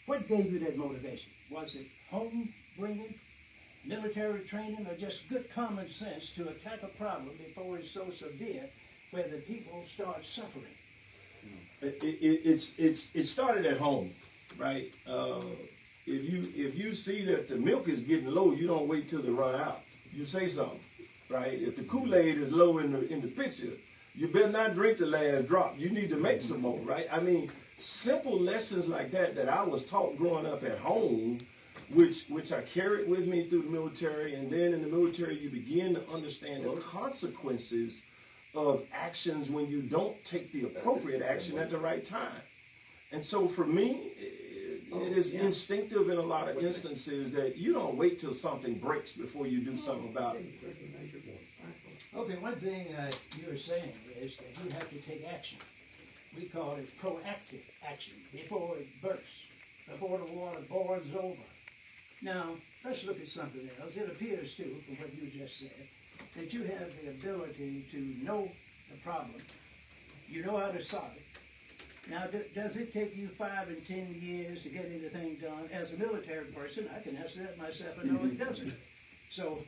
What gave you that motivation? Was it home bringing, military training, or just good common sense to attack a problem before it's so severe where the people start suffering? It started at home, right? If you see that the milk is getting low, you don't wait till it run out. You say something, right? If the Kool-Aid is low in the picture, you better not drink the last drop. You need to make some more, right? I mean, simple lessons like that I was taught growing up at home, which I carried with me through the military, and then in the military you begin to understand the consequences of actions when you don't take the appropriate action at the right time. And so for me, it is instinctive in a lot of instances that you don't wait till something breaks before you do something about it. Okay, one thing you were saying is that you have to take action. We call it proactive action before it bursts, before the water boils over. Now, let's look at something else. It appears, too, from what you just said, that you have the ability to know the problem. You know how to solve it. Now, does it take you 5 and 10 years to get anything done? As a military person, I can answer that myself and know it doesn't. So,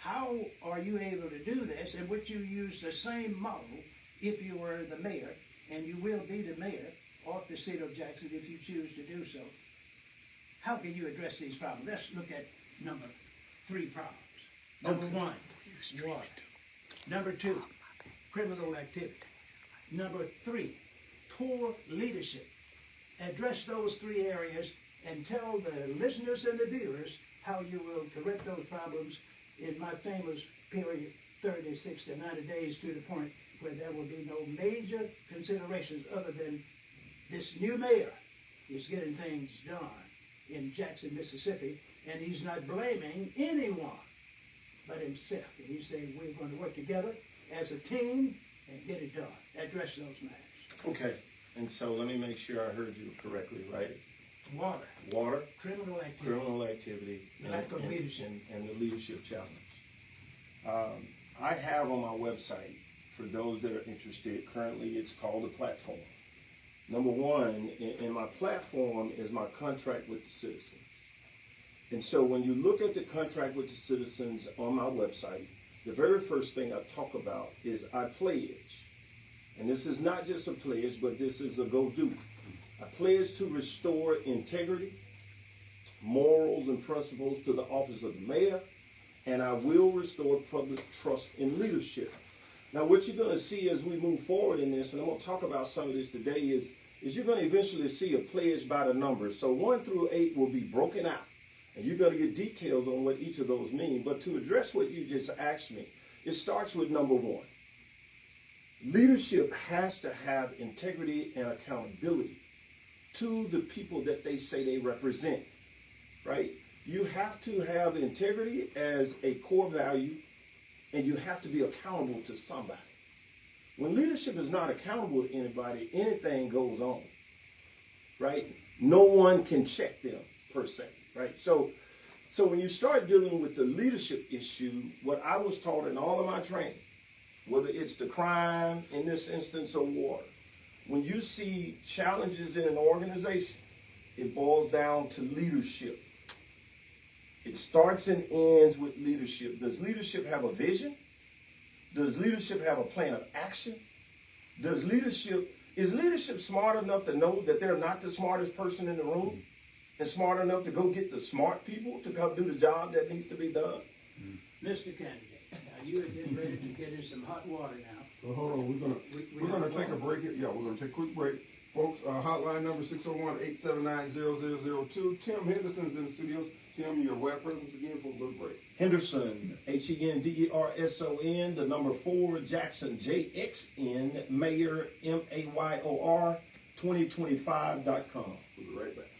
how are you able to do this? And would you use the same model if you were the mayor, and you will be the mayor of the city of Jackson if you choose to do so? How can you address these problems? Let's look at number 3 problems. Number 1, water. Number 2, criminal activity. Number 3, poor leadership. Address those 3 areas and tell the listeners and the viewers how you will correct those problems in my famous period, 30, 60, 90 days, to the point where there will be no major considerations other than this new mayor is getting things done in Jackson, Mississippi, and he's not blaming anyone but himself. And he's saying we're going to work together as a team and get it done. Address those matters. Okay, and so let me make sure I heard you correctly, right? Water. Criminal activity. Lack of leadership. And the leadership challenge. I have on my website, for those that are interested, currently it's called a platform. Number 1, in my platform is my contract with the citizens. And so when you look at the contract with the citizens on my website, the very first thing I talk about is I pledge. And this is not just a pledge, but this is a go-do. I pledge to restore integrity, morals, and principles to the office of the mayor, and I will restore public trust in leadership. Now, what you're going to see as we move forward in this, and I'm going to talk about some of this today, is you're going to eventually see a pledge by the numbers. So 1 through 8 will be broken out, and you're going to get details on what each of those mean. But to address what you just asked me, it starts with number 1. Leadership has to have integrity and accountability to the people that they say they represent, right? You have to have integrity as a core value, and you have to be accountable to somebody. When leadership is not accountable to anybody, anything goes on, right? No one can check them, per se, right? So when you start dealing with the leadership issue, what I was taught in all of my training, whether it's the crime, in this instance, or water, when you see challenges in an organization, it boils down to leadership. It starts and ends with leadership. Does leadership have a vision? Does leadership have a plan of action? Is leadership smart enough to know that they're not the smartest person in the room, and smart enough to go get the smart people to come do the job that needs to be done? Mr. Candidate, now you are getting ready to get in some hot water now. Well, hold on, we're gonna take a break here. Yeah, we're gonna take a quick break. Folks, hotline number 601-879-0002. Tim Henderson's in the studios. Tim, your web presence again for a little break. Henderson, Henderson, the number 4, Jackson, JXN, Mayor, MAYOR, 2025.com. We'll be right back.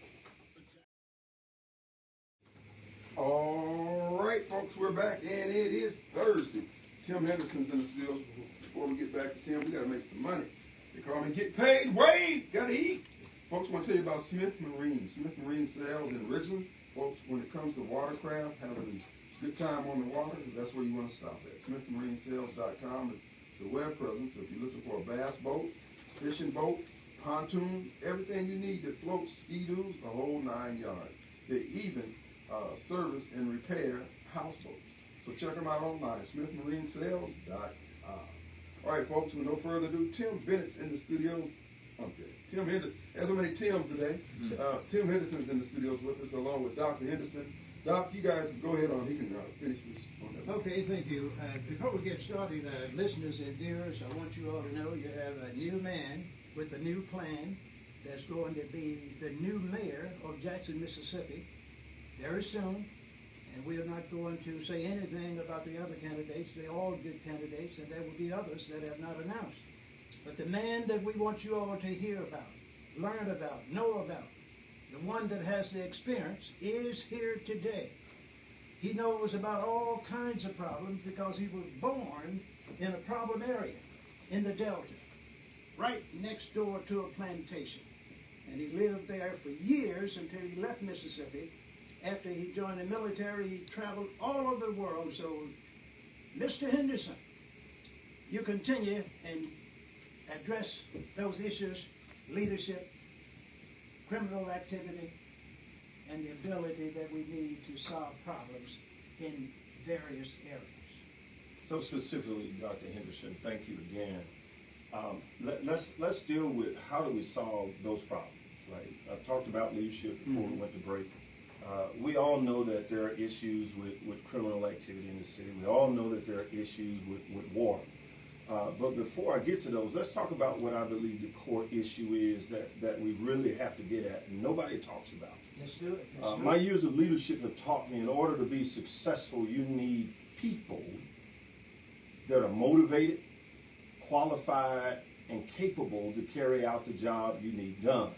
All right, folks, we're back, and it is Thursday. Tim Henderson's in the studios. Before we get back to Tim, we got to make some money. They call me Get Paid Wade. Got to eat. Folks, I want to tell you about Smith Marine. Smith Marine Sales in Ridgeland. Folks, when it comes to watercraft, having a good time on the water, that's where you want to stop at. SmithMarineSales.com is the web presence. If you're looking for a bass boat, fishing boat, pontoon, everything you need, the floats, ski-doos, the whole 9 yards. They even service and repair houseboats. So check them out online, smithmarinesales.com. All right, folks, with no further ado, Tim Bennett's in the studios. Okay, there's so many Tims today. Tim Henderson's in the studios with us, along with Dr. Henderson. Doc, you guys go ahead on. He can finish this. Okay, thank you. Before we get started, listeners and viewers, I want you all to know you have a new man with a new plan that's going to be the new mayor of Jackson, Mississippi, very soon. And we are not going to say anything about the other candidates. They're all good candidates, and there will be others that have not announced. But the man that we want you all to hear about, learn about, know about, the one that has the experience, is here today. He knows about all kinds of problems because he was born in a problem area in the Delta, right next door to a plantation. And he lived there for years until he left Mississippi. After he joined the military, he traveled all over the world. So, Mr. Henderson, you continue and address those issues, leadership, criminal activity, and the ability that we need to solve problems in various areas. So specifically, Dr. Henderson, thank you again. Let's deal with how do we solve those problems, right? I've talked about leadership before we went to break. We all know that there are issues with criminal activity in the city. We all know that there are issues with water. But before I get to those, let's talk about what I believe the core issue is that we really have to get at and nobody talks about. Let's do it. My years of leadership have taught me in order to be successful, you need people that are motivated, qualified, and capable to carry out the job you need done.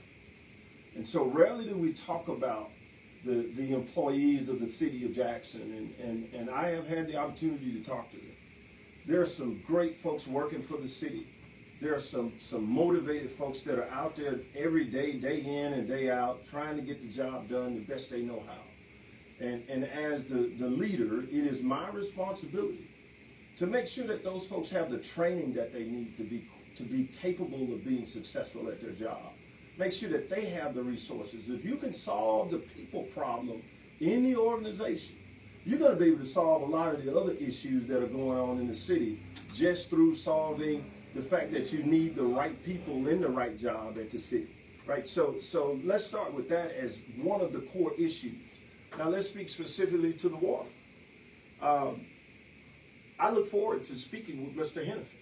And so rarely do we talk about the employees of the city of Jackson, and I have had the opportunity to talk to them. There are some great folks working for the city. There are some motivated folks that are out there every day, day in and day out, trying to get the job done the best they know how. And as the leader, it is my responsibility to make sure that those folks have the training that they need to be capable of being successful at their job. Make sure that they have the resources. If you can solve the people problem in the organization, you're going to be able to solve a lot of the other issues that are going on in the city just through solving the fact that you need the right people in the right job at the city, right? So let's start with that as one of the core issues. Now let's speak specifically to the water. I look forward to speaking with Mr. Henderson.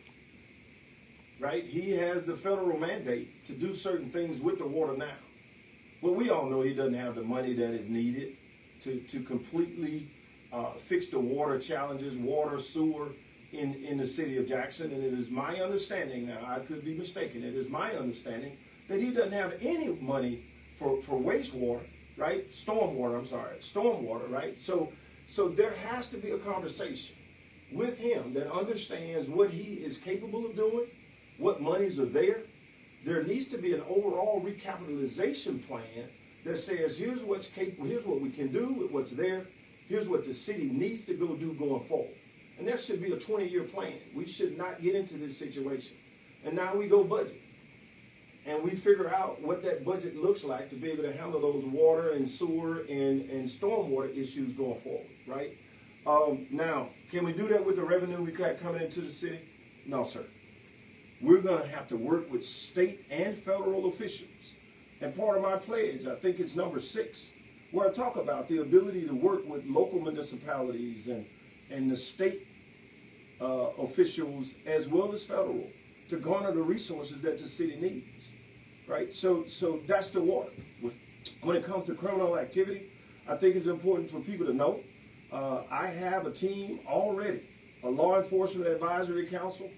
Right? He has the federal mandate to do certain things with the water now. But we all know he doesn't have the money that is needed to completely fix the water challenges, water, sewer in the city of Jackson. And it is my understanding, now I could be mistaken, it is my understanding that he doesn't have any money for wastewater, right? Stormwater, right? So there has to be a conversation with him that understands what he is capable of doing, what monies are there. There needs to be an overall recapitalization plan that says, here's what's capable, here's what we can do with what's there, here's what the city needs to go do going forward. And that should be a 20-year plan. We should not get into this situation. And now we go budget. And we figure out what that budget looks like to be able to handle those water and sewer and stormwater issues going forward, right? Now, can we do that with the revenue we got coming into the city? No, sir. We're going to have to work with state and federal officials. And part of my pledge, I think it's number 6, where I talk about the ability to work with local municipalities and the state officials as well as federal to garner the resources that the city needs, right? So that's the water. When it comes to criminal activity, I think it's important for people to know I have a team already, a law enforcement advisory council.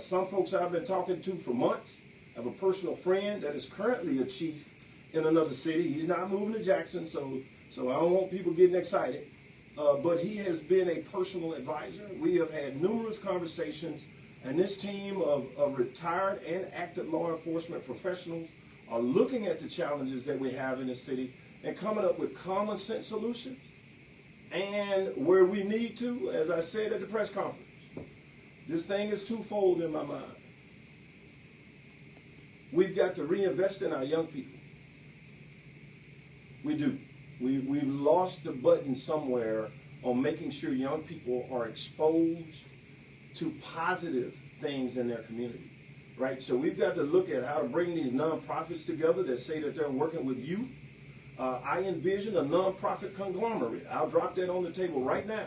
Some folks I've been talking to for months. I have a personal friend that is currently a chief in another city. He's not moving to Jackson, so I don't want people getting excited. But he has been a personal advisor. We have had numerous conversations, and this team of retired and active law enforcement professionals are looking at the challenges that we have in the city and coming up with common sense solutions. And where we need to, as I said at the press conference, this thing is twofold in my mind. we've got to reinvest in our young people. We do. We've lost the button somewhere on making sure young people are exposed to positive things in their community, right? So we've got to look at how to bring these nonprofits together that say that they're working with youth. I envision a nonprofit conglomerate. I'll drop that on the table right now,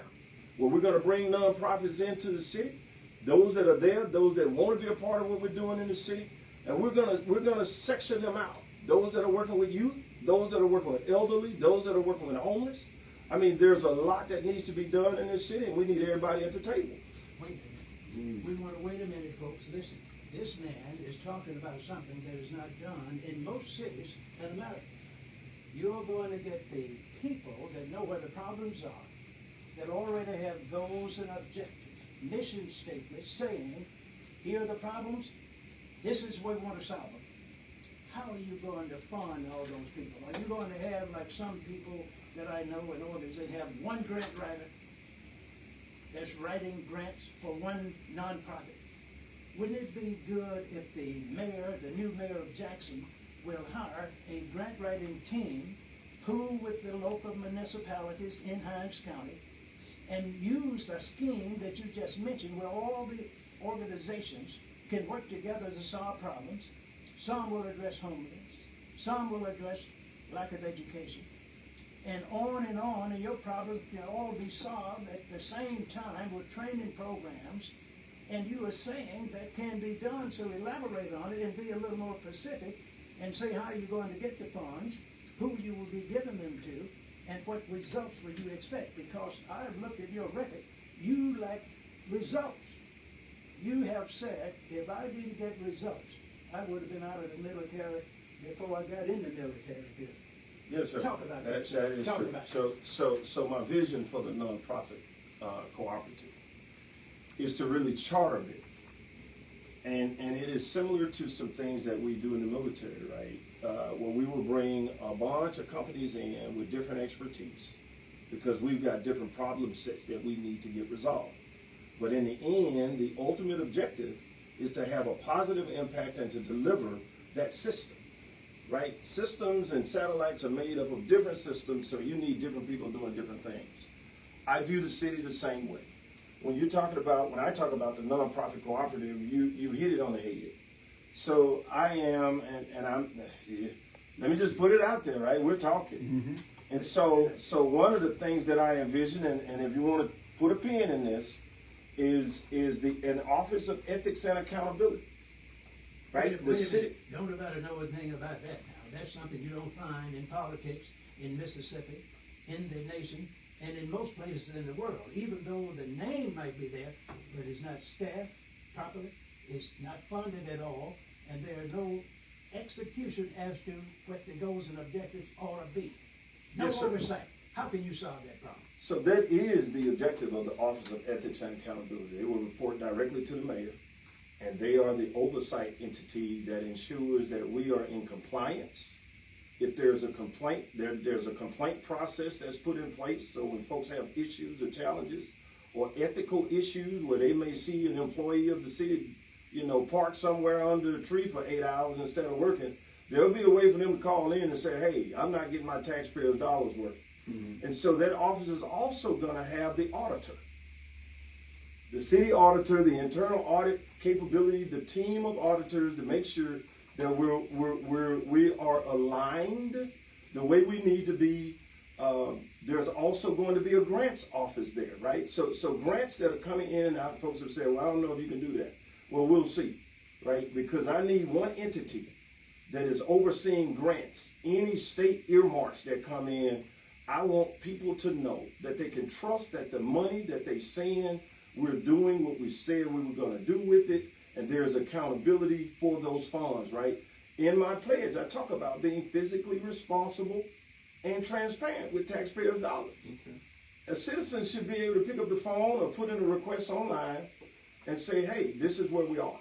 where we're going to bring nonprofits into the city, those that are there, those that want to be a part of what we're doing in the city, and we're gonna section them out. Those that are working with youth, those that are working with elderly, those that are working with homeless. I mean, there's a lot that needs to be done in this city, and we need everybody at the table. Wait a minute. We want to wait a minute, folks. Listen, this man is talking about something that is not done in most cities in America. You're going to get the people that know where the problems are, that already have goals and objectives, mission statements saying, here are the problems, this is where we want to solve them. How are you going to fund all those people? Are you going to have, like some people that I know in organizations, have one grant writer that's writing grants for one nonprofit? Wouldn't it be good if the mayor, the new mayor of Jackson, will hire a grant writing team, pool with the local municipalities in Hinds County, and use a scheme that you just mentioned where all the organizations can work together to solve problems? Some will address homelessness, some will address lack of education, and your problems can all be solved at the same time with training programs. And you are saying that can be done, so elaborate on it and be a little more specific and say how you're going to get the funds, who you will be giving them to, and what results would you expect. Because I've looked at your record, you lack results. You have said, if I didn't get results, I would have been out of the military before I got in the military. Yes, sir. Talk about that. That is Talk true. about So my vision for the nonprofit cooperative is to really charter it. And it is similar to some things that we do in the military, right? Where we will bring a bunch of companies in with different expertise because we've got different problem sets that we need to get resolved. But in the end, the ultimate objective is to have a positive impact and to deliver that system, right? Systems and satellites are made up of different systems, so you need different people doing different things. I view the city the same way. When I talk about the nonprofit cooperative, you hit it on the head. So I am, and I'm, let me just put it out there, right? We're talking. Mm-hmm. And so one of the things that I envision, and if you want to put a pin in this, is an Office of Ethics and Accountability, right? The city. Don't nobody know anything about that now. That's something you don't find in politics in Mississippi, in the nation, and in most places in the world. Even though the name might be there, but it's not staffed properly, it's not funded at all, and there are no execution as to what the goals and objectives ought to be. No Yes, sir. oversight. How can you solve that problem? So that is the objective of the Office of Ethics and Accountability. They will report directly to the mayor, and they are the oversight entity that ensures that we are in compliance. If there's a complaint, there's a complaint process that's put in place. So when folks have issues or challenges or ethical issues where they may see an employee of the city, parked somewhere under a tree for 8 hours instead of working, there'll be a way for them to call in and say, hey, I'm not getting my taxpayers' dollars worth. Mm-hmm. And so that office is also going to have the auditor. The city auditor, the internal audit capability, the team of auditors to make sure that we are aligned the way we need to be. There's also going to be a grants office there, right? So grants that are coming in and out, folks have said, well, I don't know if you can do that. Well, we'll see, right? Because I need one entity that is overseeing grants. Any state earmarks that come in, I want people to know that they can trust that the money that they send, we're doing what we said we were going to do with it, and there's accountability for those funds, right? In my pledge, I talk about being physically responsible and transparent with taxpayers' dollars. Okay. A citizen should be able to pick up the phone or put in a request online and say, hey, this is where we are.